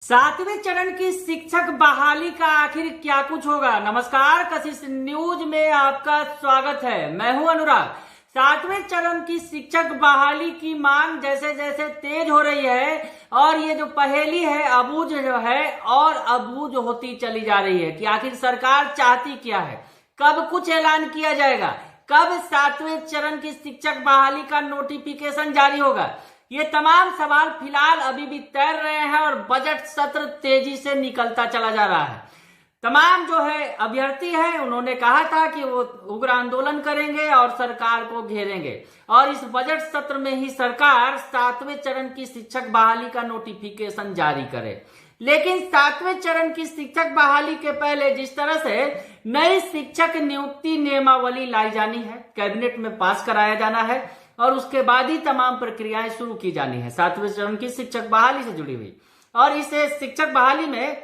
सातवें चरण की शिक्षक बहाली का आखिर क्या कुछ होगा। नमस्कार, कशिश न्यूज में आपका स्वागत है। मैं हूं अनुराग। सातवें चरण की शिक्षक बहाली की मांग जैसे जैसे तेज हो रही है और ये जो पहेली है अबूझ जो है और अबूझ होती चली जा रही है कि आखिर सरकार चाहती क्या है, कब कुछ ऐलान किया जाएगा, कब सातवें चरण की शिक्षक बहाली का नोटिफिकेशन जारी होगा। ये तमाम सवाल फिलहाल अभी भी तैर रहे हैं और बजट सत्र तेजी से निकलता चला जा रहा है। तमाम जो है अभ्यर्थी हैं, उन्होंने कहा था कि वो उग्र आंदोलन करेंगे और सरकार को घेरेंगे और इस बजट सत्र में ही सरकार सातवें चरण की शिक्षक बहाली का नोटिफिकेशन जारी करे। लेकिन सातवें चरण की शिक्षक बहाली के पहले जिस तरह से नई शिक्षक नियुक्ति नियमावली लाई जानी है, कैबिनेट में पास कराया जाना है और उसके बाद ही तमाम प्रक्रियाएं शुरू की जानी है सातवें चरण की शिक्षक बहाली से जुड़ी हुई। और इस शिक्षक बहाली में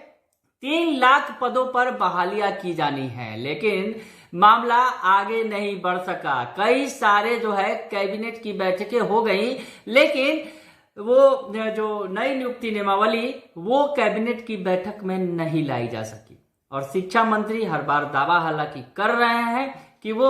3 लाख पदों पर बहालियां की जानी है, लेकिन मामला आगे नहीं बढ़ सका। कई सारे जो है कैबिनेट की बैठकें हो गई, लेकिन वो जो नई नियुक्ति नियमावली वो कैबिनेट की बैठक में नहीं लाई जा सकी। और शिक्षा मंत्री हर बार दावा हालांकि कर रहे हैं कि वो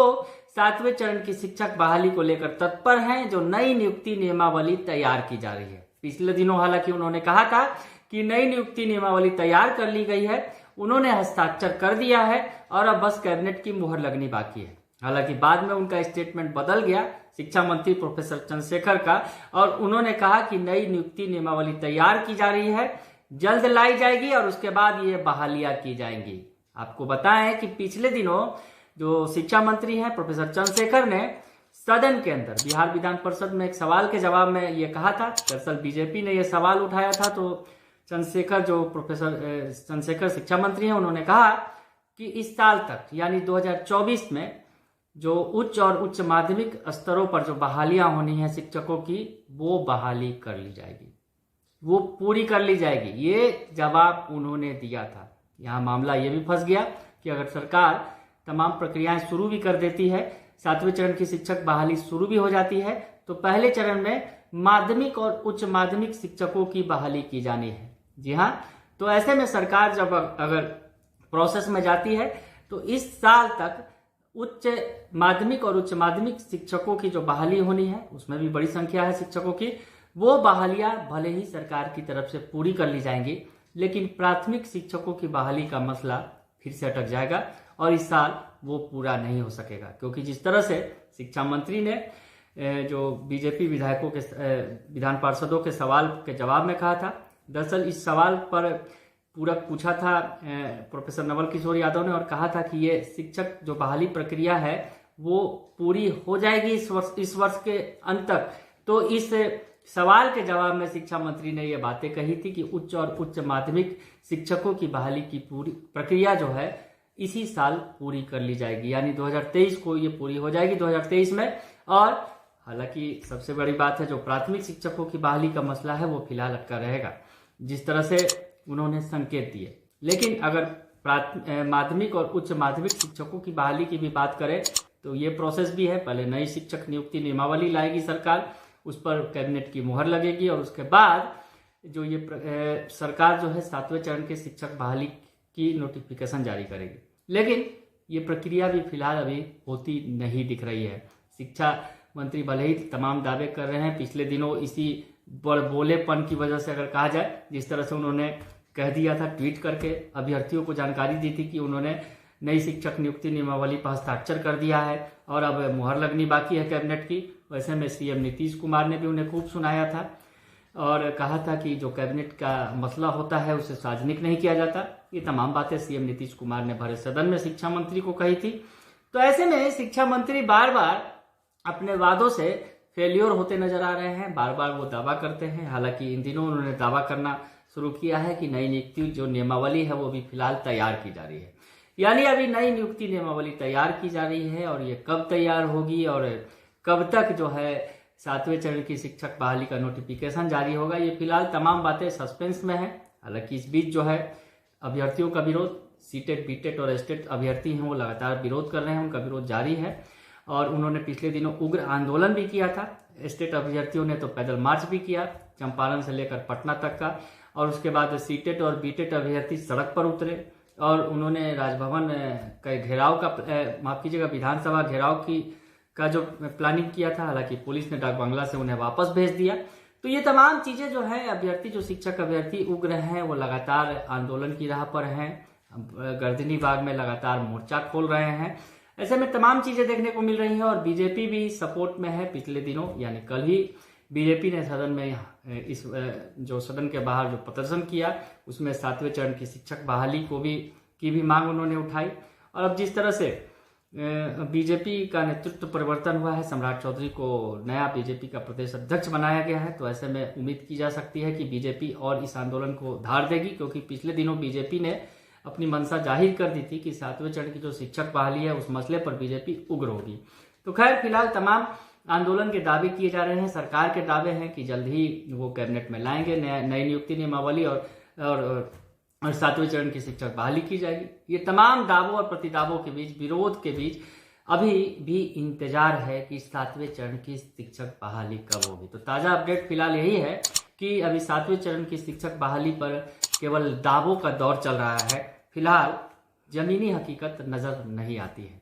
सातवें चरण की शिक्षक बहाली को लेकर तत्पर हैं, जो नई नियुक्ति नियमावली तैयार की जा रही है। पिछले दिनों हालांकि उन्होंने कहा था कि नई नियुक्ति नियमावली तैयार कर ली गई है, उन्होंने हस्ताक्षर कर दिया है और अब बस कैबिनेट की मुहर लगनी बाकी है। हालांकि बाद में उनका स्टेटमेंट बदल गया शिक्षा मंत्री प्रोफेसर चंद्रशेखर का, और उन्होंने कहा कि नई नियुक्ति नियमावली तैयार की जा रही है, जल्द लाई जाएगी और उसके बाद ये बहालियां की जाएंगी। आपको बताएं कि पिछले दिनों जो शिक्षा मंत्री हैं प्रोफेसर चंद्रशेखर ने सदन के अंदर बिहार विधान परिषद में एक सवाल के जवाब में ये कहा था। दरअसल बीजेपी ने ये सवाल उठाया था, तो चंद्रशेखर जो प्रोफेसर चंद्रशेखर शिक्षा मंत्री हैं, उन्होंने कहा कि इस साल तक यानी 2024 में जो उच्च और उच्च माध्यमिक स्तरों पर जो बहालियां होनी है शिक्षकों की, वो बहाली कर ली जाएगी, वो पूरी कर ली जाएगी। ये जवाब उन्होंने दिया था। यहाँ मामला ये भी फंस गया कि अगर सरकार तमाम प्रक्रियाएं शुरू भी कर देती है, सातवें चरण की शिक्षक बहाली शुरू भी हो जाती है, तो पहले चरण में माध्यमिक और उच्च माध्यमिक शिक्षकों की बहाली की जानी है। जी हाँ, तो ऐसे में सरकार जब अगर प्रोसेस में जाती है तो इस साल तक उच्च माध्यमिक और उच्च माध्यमिक शिक्षकों की जो बहाली होनी है, उसमें भी बड़ी संख्या है शिक्षकों की, वो बहालियां भले ही सरकार की तरफ से पूरी कर ली जाएंगी, लेकिन प्राथमिक शिक्षकों की बहाली का मसला फिर से अटक जाएगा और इस साल वो पूरा नहीं हो सकेगा। क्योंकि जिस तरह से शिक्षा मंत्री ने जो बीजेपी विधायकों के विधान पार्षदों के सवाल के जवाब में कहा था, दरअसल इस सवाल पर पूरा पूछा था प्रोफेसर नवल किशोर यादव ने और कहा था कि ये शिक्षक जो बहाली प्रक्रिया है वो पूरी हो जाएगी इस वर्ष के अंत तक। तो इस सवाल के जवाब में शिक्षा मंत्री ने ये बातें कही थी कि उच्च और उच्च माध्यमिक शिक्षकों की बहाली की पूरी प्रक्रिया जो है इसी साल पूरी कर ली जाएगी, यानी 2023 को ये पूरी हो जाएगी 2023 में। और हालांकि सबसे बड़ी बात है, जो प्राथमिक शिक्षकों की बहाली का मसला है वो फिलहाल अटका रहेगा, जिस तरह से उन्होंने संकेत दिए। लेकिन अगर माध्यमिक और उच्च माध्यमिक शिक्षकों की बहाली की भी बात करें तो ये प्रोसेस भी है। पहले नई शिक्षक नियुक्ति नियमावली लाएगी सरकार, उस पर कैबिनेट की मुहर लगेगी और उसके बाद जो ये सरकार जो है सातवें चरण के शिक्षक बहाली की नोटिफिकेशन जारी करेगी। लेकिन ये प्रक्रिया भी फिलहाल अभी होती नहीं दिख रही है। शिक्षा मंत्री भले ही तमाम दावे कर रहे हैं, पिछले दिनों इसी बोलेपन की वजह से अगर कहा जाए, जिस तरह से उन्होंने कह दिया था, ट्वीट करके अभ्यर्थियों को जानकारी दी थी कि उन्होंने नई शिक्षक नियुक्ति नियमावली पर हस्ताक्षर कर दिया है और अब मुहर लगनी बाकी है कैबिनेट की। वैसे में सीएम नीतीश कुमार ने भी उन्हें खूब सुनाया था और कहा था कि जो कैबिनेट का मसला होता है उसे सार्वजनिक नहीं किया जाता। ये तमाम बातें सीएम नीतीश कुमार ने भरे सदन में शिक्षा मंत्री को कही थी। तो ऐसे में शिक्षा मंत्री बार बार अपने वादों से फेल्योर होते नजर आ रहे हैं, बार बार वो दावा करते हैं। हालांकि इन दिनों उन्होंने दावा करना शुरू किया है कि नई नियुक्ति जो नियमावली है वो भी फिलहाल तैयार की जा रही है, यानी अभी नई नियुक्ति नियमावली तैयार की जा रही है और ये कब तैयार होगी और कब तक जो है सातवें चरण की शिक्षक बहाली का नोटिफिकेशन जारी होगा, ये फिलहाल तमाम बातें सस्पेंस में है। हालांकि इस बीच जो है अभ्यर्थियों का विरोध, सीटेट बीटेट और एस्टेट अभ्यर्थी हैं वो लगातार विरोध कर रहे हैं, उनका विरोध जारी है और उन्होंने पिछले दिनों उग्र आंदोलन भी किया था। एस्टेट अभ्यर्थियों ने तो पैदल मार्च भी किया चंपारण से लेकर पटना तक का, और उसके बाद सीटेट और बीटेट अभ्यर्थी सड़क पर उतरे और उन्होंने राजभवन का घेराव का माफ कीजिएगा विधानसभा घेराव का जो प्लानिंग किया था। हालांकि पुलिस ने डाक बंगला से उन्हें वापस भेज दिया। तो ये तमाम चीजें जो है अभ्यर्थी जो शिक्षक अभ्यर्थी उग्र हैं वो लगातार आंदोलन की राह पर हैं, गर्दनी बाग में लगातार मोर्चा खोल रहे हैं। ऐसे में तमाम चीजें देखने को मिल रही हैं और बीजेपी भी सपोर्ट में है। पिछले दिनों यानी कल ही बीजेपी ने सदन में इस जो सदन के बाहर जो प्रदर्शन किया उसमें 7वें चरण की शिक्षक बहाली की भी मांग उन्होंने उठाई। और अब जिस तरह से बीजेपी का नेतृत्व परिवर्तन हुआ है, सम्राट चौधरी को नया बीजेपी का प्रदेश अध्यक्ष बनाया गया है, तो ऐसे में उम्मीद की जा सकती है कि बीजेपी और इस आंदोलन को धार देगी, क्योंकि पिछले दिनों बीजेपी ने अपनी मंशा जाहिर कर दी थी कि 7वें चरण की जो शिक्षक बहाली है उस मसले पर बीजेपी उग्र होगी। तो खैर फिलहाल तमाम आंदोलन के दावे किए जा रहे हैं। सरकार के दावे हैं कि जल्द ही वो कैबिनेट में लाएंगे नई नियुक्ति नियमावली और 7वें चरण की शिक्षक बहाली की जाएगी। ये तमाम दावों और प्रतिदावों के बीच, विरोध के बीच अभी भी इंतजार है कि 7वें चरण की शिक्षक बहाली कब होगी। तो ताजा अपडेट फिलहाल यही है कि अभी 7वें चरण की शिक्षक बहाली पर केवल दावों का दौर चल रहा है। फिलहाल जमीनी हकीकत नजर नहीं आती है।